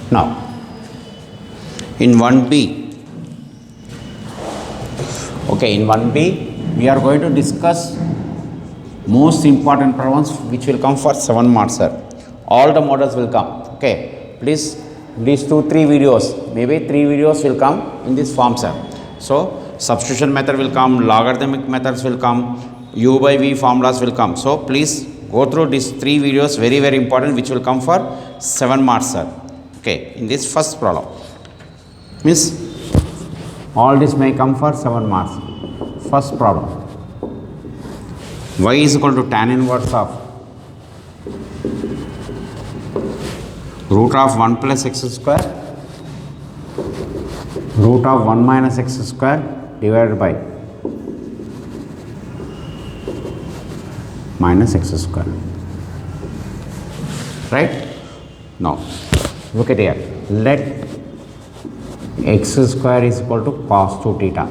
Now, in 1b, okay, in 1b, we are going to discuss most important problems which will come for 7 marks, sir. All the models will come. Okay, please, these 2-3 videos, maybe 3 videos will come in this form, sir. So, substitution method will come, logarithmic methods will come, u by v formulas will come. So, please go through these 3 videos, very, very important, which will come for 7 marks, sir. Okay, in this first problem, means all this may come for 7 marks. First problem, y is equal to tan inverse of root of 1 plus x square, root of 1 minus x square divided by minus x square. Right? Now, look at here. Let x square is equal to cos 2 theta.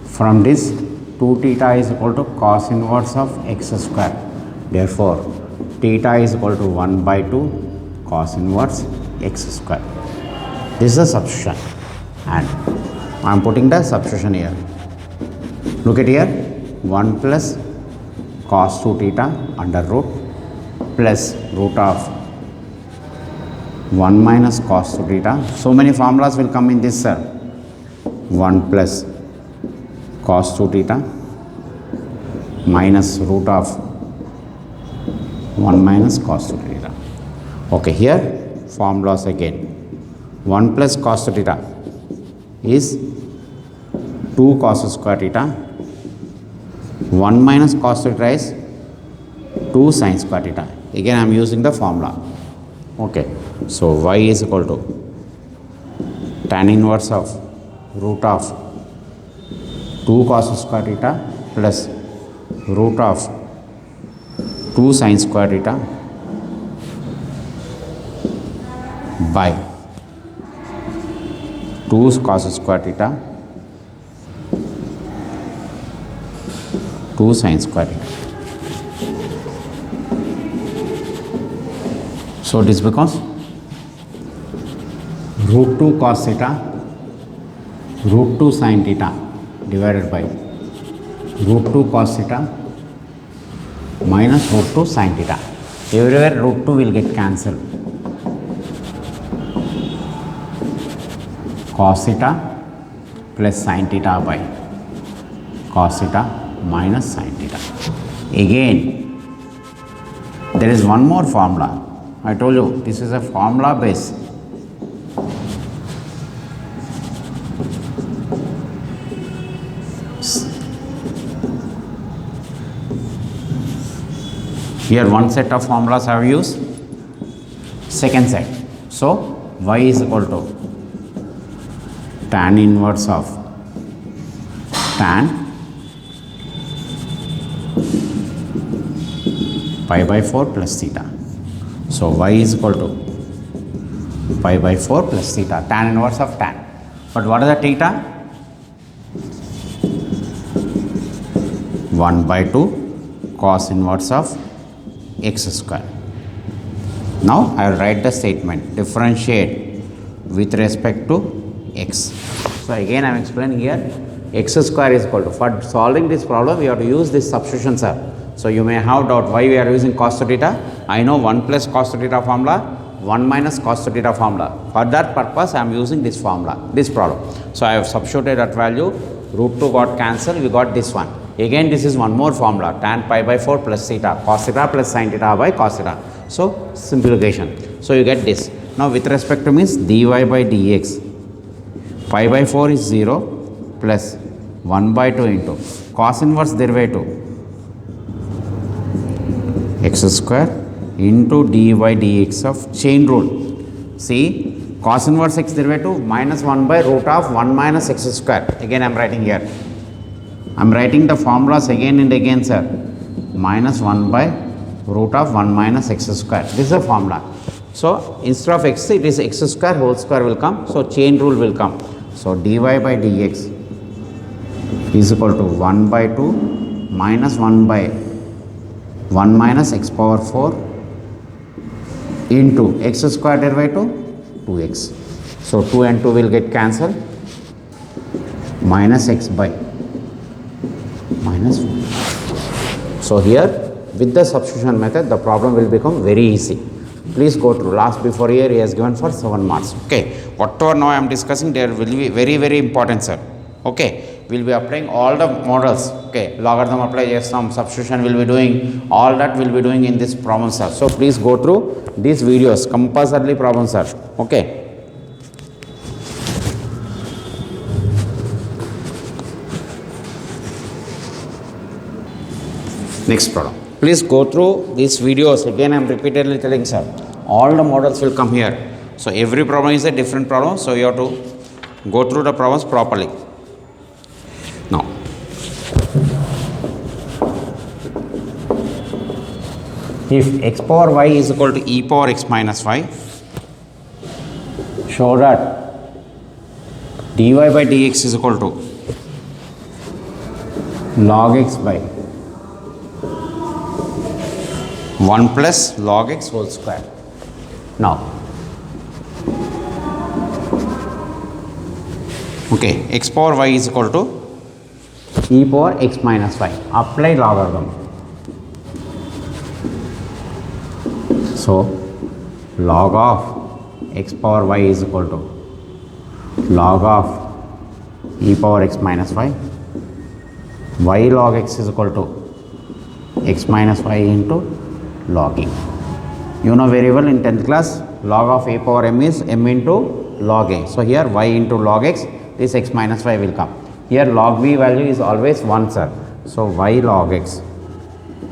From this, 2 theta is equal to cos inverse of x square. Therefore, theta is equal to 1 by 2 cos inverse x square. This is the substitution, and I am putting the substitution here. Look at here, 1 plus cos 2 theta under root plus root of 1 minus cos 2 theta. So many formulas will come in this, sir. 1 plus cos 2 theta minus root of 1 minus cos 2 theta. Okay, here formulas again. 1 plus cos 2 theta is 2 cos square theta. 1 minus cos 2 theta is 2 sin square theta. Again I am using the formula. Okay, so y is equal to tan inverse of root of 2 cos square theta plus root of 2 sin square theta by 2 cos square theta 2 sin square theta. So this becomes root 2 cos theta root 2 sin theta divided by root 2 cos theta minus root 2 sin theta. Everywhere root 2 will get cancelled. Cos theta plus sin theta by cos theta minus sin theta. Again, there is one more formula. I told you this is a formula base. Here one set of formulas I have used, second set. So, y is equal to tan inverse of tan pi by 4 plus theta. So, y is equal to pi by 4 plus theta, tan inverse of tan. But what is the theta? 1 by 2 cos inverse of x square. Now, I will write the statement, differentiate with respect to x. So, again I am explaining here, x square is equal to, for solving this problem, we have to use this substitution, sir. So, you may have doubt why we are using cos theta. I know 1 plus cos theta formula, 1 minus cos theta formula. For that purpose, I am using this formula, this problem. So, I have substituted that value, root 2 got cancelled, we got this one. Again, this is one more formula, tan pi by 4 plus theta, cos theta plus sin theta by cos theta. So, simplification. So, you get this. Now, with respect to means dy by dx, pi by 4 is 0 plus 1 by 2 into cos inverse derivative x square into dy dx of chain rule. See, cos inverse x derivative minus 1 by root of 1 minus x square. Again, I am writing here. I am writing the formulas again and again, sir. Minus 1 by root of 1 minus x square. This is a formula. So, instead of x, it is x square whole square will come. So, chain rule will come. So, dy by dx is equal to 1 by 2 minus 1 by 1 minus x power 4 into x square derivative 2x. So 2 and 2 will get cancelled, minus x by minus 1. So here with the substitution method the problem will become very easy. Please go through. Last before here he has given for 7 marks. Okay, whatever now I am discussing there will be very very important, sir. Okay, we will be applying all the models. Okay, logarithm apply, yes, some substitution will be doing, all that will be doing in this problem, sir. So please go through these videos, compulsorily problem, sir. Okay. Next problem. Please go through these videos. Again I am repeatedly telling, sir, all the models will come here. So every problem is a different problem. So you have to go through the problems properly. Now, if x power y is equal to e power x minus y, show that dy by dx is equal to log x by 1 plus log x whole square. Now, okay, x power y is equal to e power x minus y. Apply logarithm. So, log of x power y is equal to log of e power x minus y. Y log x is equal to x minus y into log e. You know very well in 10th class, log of a power m is m into log a. So here y into log x, this x minus y will come. Here log v value is always 1, sir. So y log x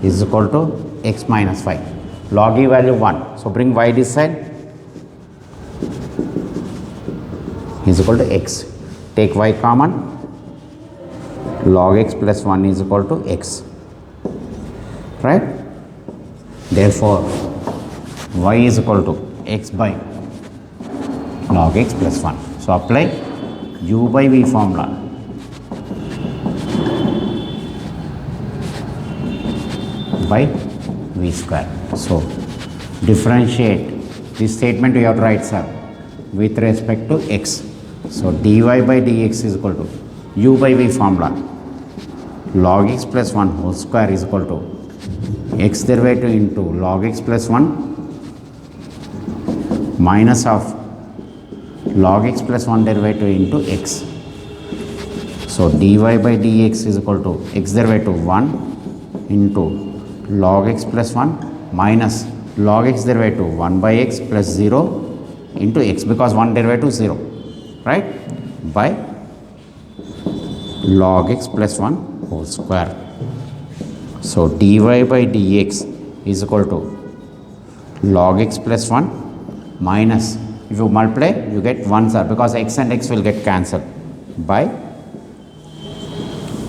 is equal to x minus y. Log e value 1. So bring y this side, is equal to x. Take y common, log x plus 1 is equal to x. Right? Therefore, y is equal to x by log x plus 1. So apply u by v formula. By v square. So differentiate this statement you have to write, sir, with respect to x. So dy by dx is equal to u by v formula, log x plus 1 whole square is equal to x derivative into log x plus 1 minus of log x plus 1 derivative into x. So dy by dx is equal to x derivative 1 into log x plus 1 minus log x derivative 1 by x plus 0 into x, because 1 derivative 0, right, by log x plus 1 whole square. So dy by dx is equal to log x plus 1 minus, if you multiply you get 1, sir, because x and x will get cancelled, by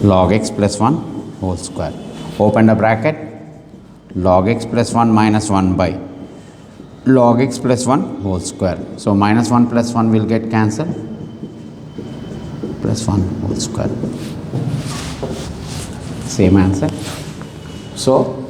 log x plus 1 whole square. Open the bracket, log x plus 1 minus 1 by log x plus 1 whole square. So minus 1 plus 1 will get cancelled, plus 1 whole square. Same answer. So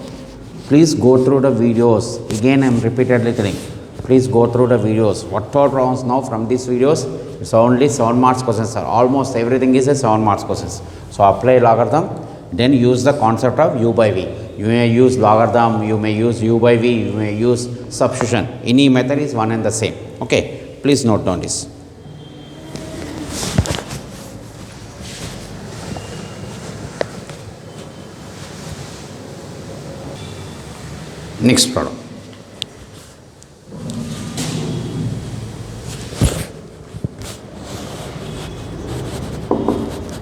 please go through the videos. Again I am repeatedly telling, please go through the videos. Whatever problems now from these videos, it's only 7 marks questions, sir. Almost everything is a 7 marks questions. So apply logarithm, then use the concept of u by v. You may use logarithm, you may use u by v, you may use substitution. Any method is one and the same. Okay, please note down this. Next problem.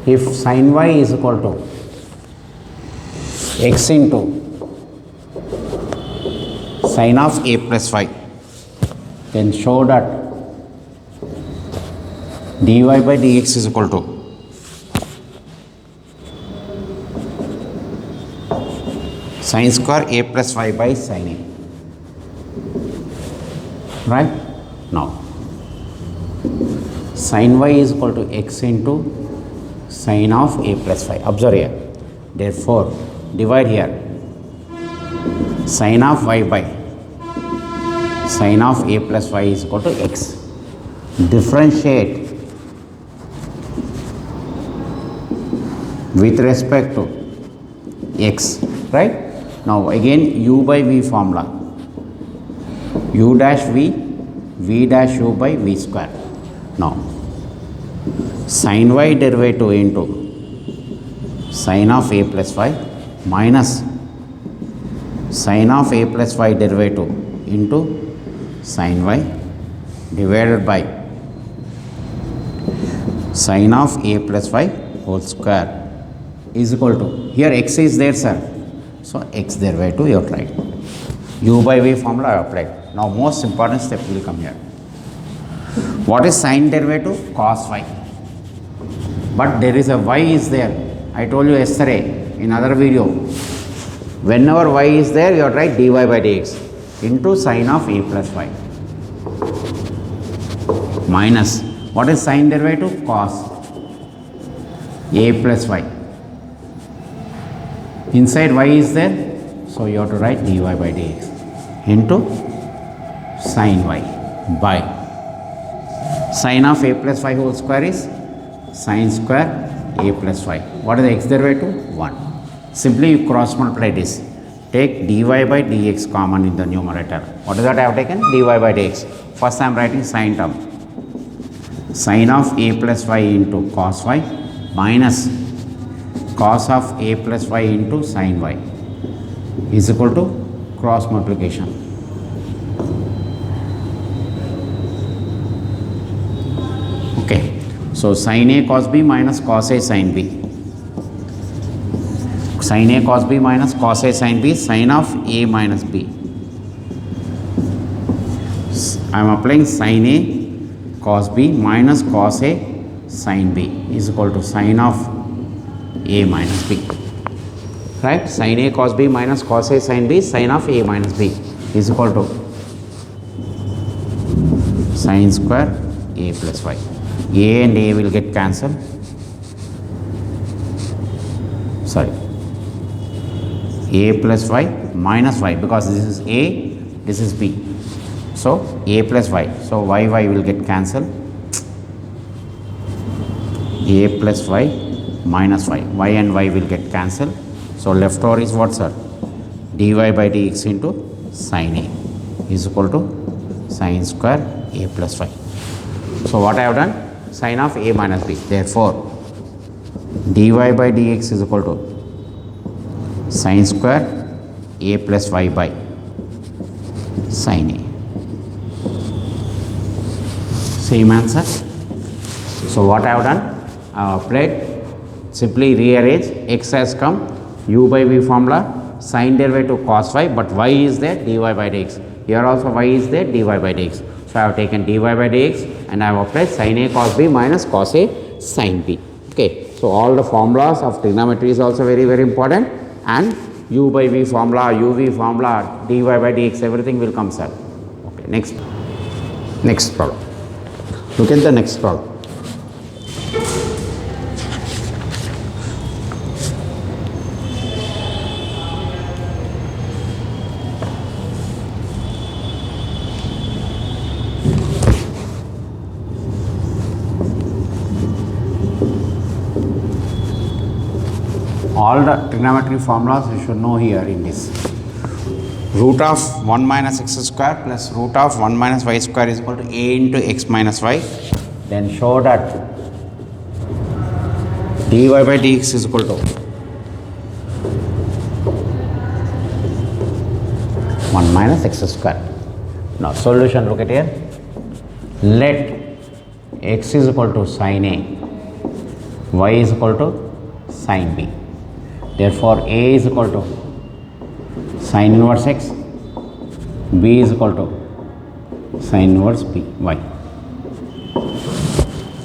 If sin y is equal to x into sin of a plus y, then show that dy by dx is equal to sin square a plus y by sin a. Right? Now, sin y is equal to x into sin of a plus y. Observe here. Therefore, divide here. Sin of y by sin of a plus y is equal to x. differentiate with respect to x, right? Now again u by v formula, u dash v dash u by v square. Now sin y derivative into sin of a plus y minus sin of a plus y derivative into sin y divided by sin of a plus y whole square is equal to, here x is there sir, so x derivative you have tried, u by v formula I applied. Now most important step will come here. What is sin derivative? Cos y, but there is a y is there. I told you yesterday in other video, whenever y is there you have to write dy by dx into sin of a plus y minus, what is sin derivative? Cos a plus y. Inside y is there, so you have to write dy by dx into sin y by sin of a plus y whole square is sin square a plus y. What is the x derivative? 1. Simply you cross multiply this. Take dy by dx common in the numerator. What is that I have taken? Dy by dx. First I am writing sin term. Sin of a plus y into cos y minus cos of a plus y into sin y is equal to cross multiplication. Okay. So sin a cos b minus cos a sin b. Sin a cos b minus cos a sin b, sin of a minus b. I am applying sin a cos b minus cos a sin b is equal to sin of a minus b. Right? Sin a cos b minus cos a sin b, sin of a minus b is equal to sin square a plus y. A and a will get cancelled. Sorry. A plus y minus y, because this is a, this is b. So a plus y. So y will get cancelled. A plus y minus y. Y and y will get cancelled. So left over is what, sir? Dy by dx into sin a is equal to sin square a plus y. So what I have done? Sin of a minus b. Therefore dy by dx is equal to sin square a plus y by sin a. Same answer. So what I have done? I have applied, simply rearrange, x has come, u by v formula, sin derivative cos y, but y is there, dy by dx. Here also y is there, dy by dx. So I have taken dy by dx and I have applied sin a cos b minus cos a sin b. Okay. So all the formulas of trigonometry is also very important, and u by v formula, uv formula, dy by dx, everything will come, sir. Okay. Next problem. Look at the next problem. All the trigonometry formulas you should know here in this. Root of 1 minus x square plus root of 1 minus y square is equal to a into x minus y. Then show that dy by dx is equal to 1 minus x square. Now solution, look at here. Let x is equal to sin a, y is equal to sin b. Therefore a is equal to sin inverse x, b is equal to sin inverse b y.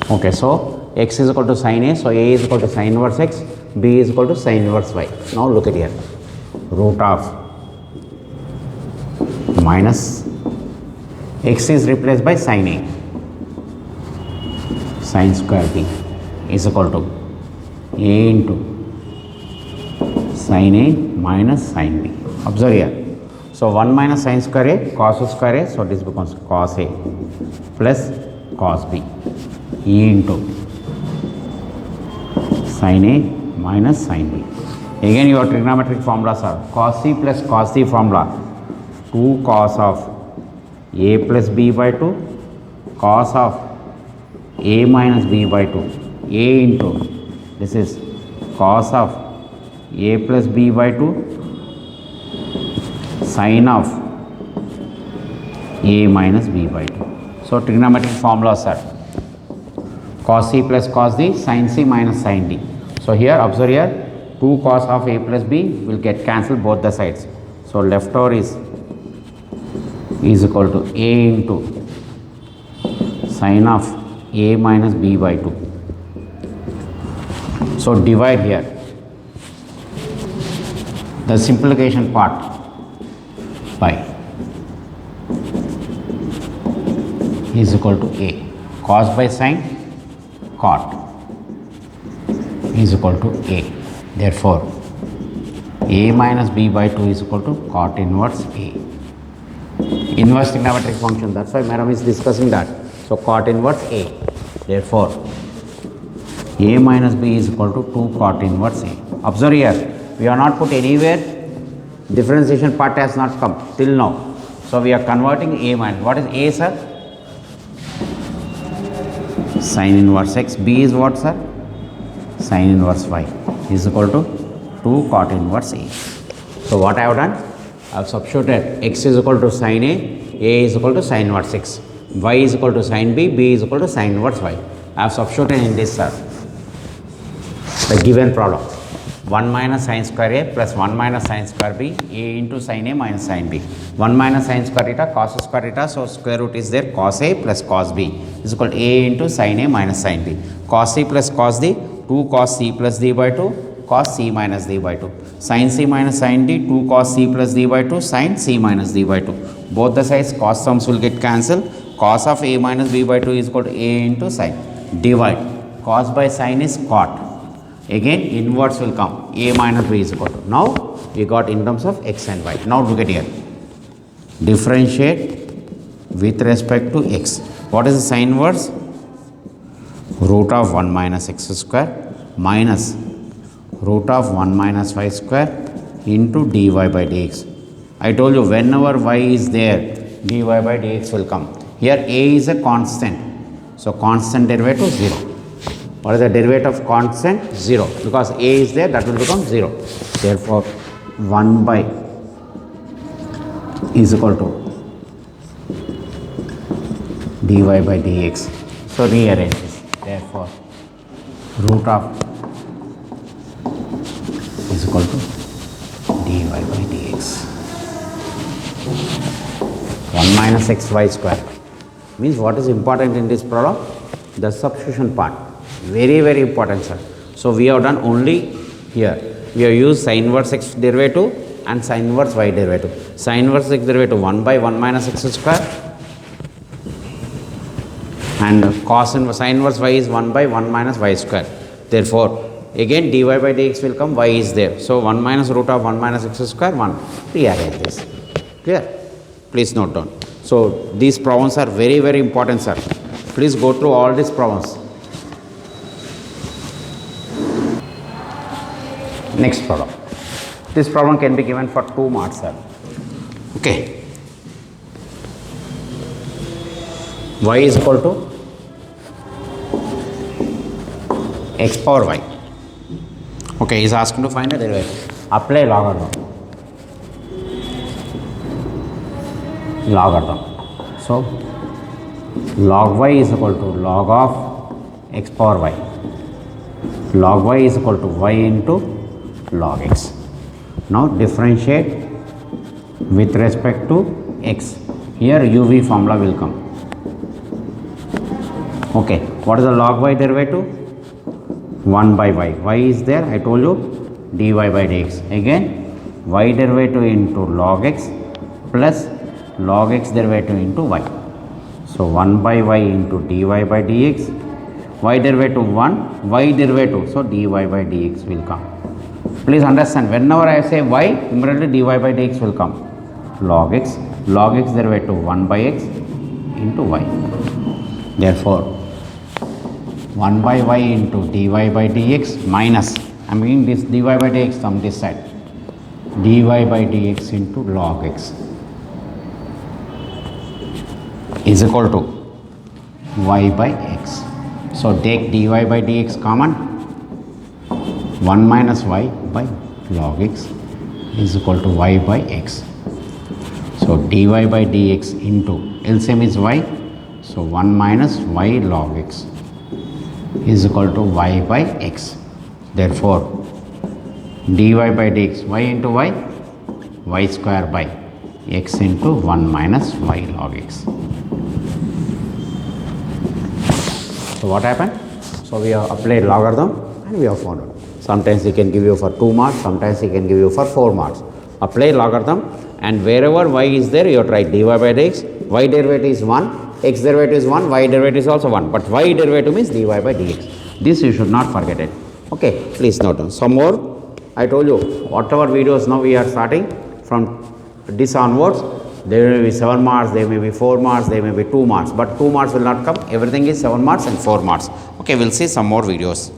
Okay, so x is equal to sin a, so a is equal to sin inverse x, b is equal to sin inverse y. Now look at here. Root of minus x is replaced by sin a, sin square b is equal to a into sin a minus sin b. Observe here. So 1 minus sin square a, cos square a, so this becomes cos a plus cos b e into sin a minus sin b. Again your trigonometric formulas are cos c plus cos c formula 2 cos of a plus b by 2 cos of a minus b by 2 a into this is cos of a plus b by 2 sin of a minus b by 2. So trigonometric formulas are cos c plus cos d sin c minus sin d. So here observe here 2 cos of a plus b will get cancelled both the sides. So left over is equal to a into sin of a minus b by 2. So divide here the simplification part by is equal to a cos by sin cot is equal to a. Therefore a minus b by 2 is equal to cot inverse a. Inverse trigonometric function, that's why madam is discussing that. So cot inverse a. Therefore a minus b is equal to 2 cot inverse a. Observe here, we are not put anywhere, differentiation part has not come till now. So we are converting a minus, what is a sir? Sin inverse x. B is what sir? Sin inverse y is equal to 2 cot inverse a. So what I have done? I have substituted x is equal to sin a is equal to sin inverse x, y is equal to sin b, b is equal to sin inverse y. I have substituted in this sir, the given problem 1 minus sin square a plus 1 minus sin square b a into sin a minus sin b. 1 minus sin square theta cos square theta, so square root is there, cos a plus cos b is equal to a into sin a minus sin b. Cos c plus cos d 2 cos c plus d by 2 cos c minus d by 2. Sin c minus sin d 2 cos c plus d by 2 sin c minus d by 2. Both the sides cos terms will get cancelled. Cos of a minus b by 2 is equal to a into sin. Divide cos by sin is cot. Again inverse will come, a minus b is equal to. Now we got in terms of x and y. Now look at here. Differentiate with respect to x. What is the sin inverse? Root of 1 minus x square minus root of 1 minus y square into dy by dx. I told you whenever y is there, dy by dx will come. Here a is a constant, so constant derivative 0. What is the derivative of constant? 0. Because a is there, that will become 0. Therefore 1 by is equal to dy by dx. So rearrange this. Therefore root of is equal to dy by dx. 1 minus xy square means what is important in this problem? The substitution part. Very very important sir. So we have done only here, we have used sin inverse x derivative and sin inverse y derivative. Sin inverse x derivative 1 by 1 minus x square and cos inverse sin inverse y is 1 by 1 minus y square. Therefore again dy by dx will come, y is there. So 1 minus root of 1 minus x square 1. Rearrange this. Clear? Please note down. So these problems are very very important sir. Please go through all these problems. Next problem. This problem can be given for 2 marks sir. Okay. Y is equal to x power y. Okay, he is asking to find a derivative. Apply logarithm. Logarithm. So log y is equal to log of x power y. Log y is equal to y into log x. Now differentiate with respect to x. Here uv formula will come. Okay, what is the log y derivative? 1 by y. Y is there, I told you, dy by dx. Again y derivative into log x plus log x derivative into y. So 1 by y into dy by dx, y derivative 1, y derivative, so dy by dx will come. Please understand, whenever I say y, immediately dy by dx will come. Log x derivative 1 by x into y. Therefore, 1 by y into dy by dx minus, I am bringing this dy by dx from this side, dy by dx into log x is equal to y by x. So, take dy by dx common, 1 minus y by log x is equal to y by x. So, dy by dx into LCM is y, so 1 minus y log x is equal to y by x. Therefore, dy by dx y into y square by x into 1 minus y log x. So, what happened? So, we have applied logarithm and we have found out. Sometimes he can give you for 2 marks, sometimes he can give you for 4 marks. Apply logarithm, and wherever y is there, you have to write dy by dx, y derivative is 1, x derivative is 1, y derivative is also 1, but y derivative means dy by dx. This you should not forget it. Okay, please note down. Some more, I told you, whatever videos now we are starting from this onwards, there may be 7 marks, there may be 4 marks, there may be 2 marks, but 2 marks will not come, everything is 7 marks and 4 marks. Okay, we will see some more videos.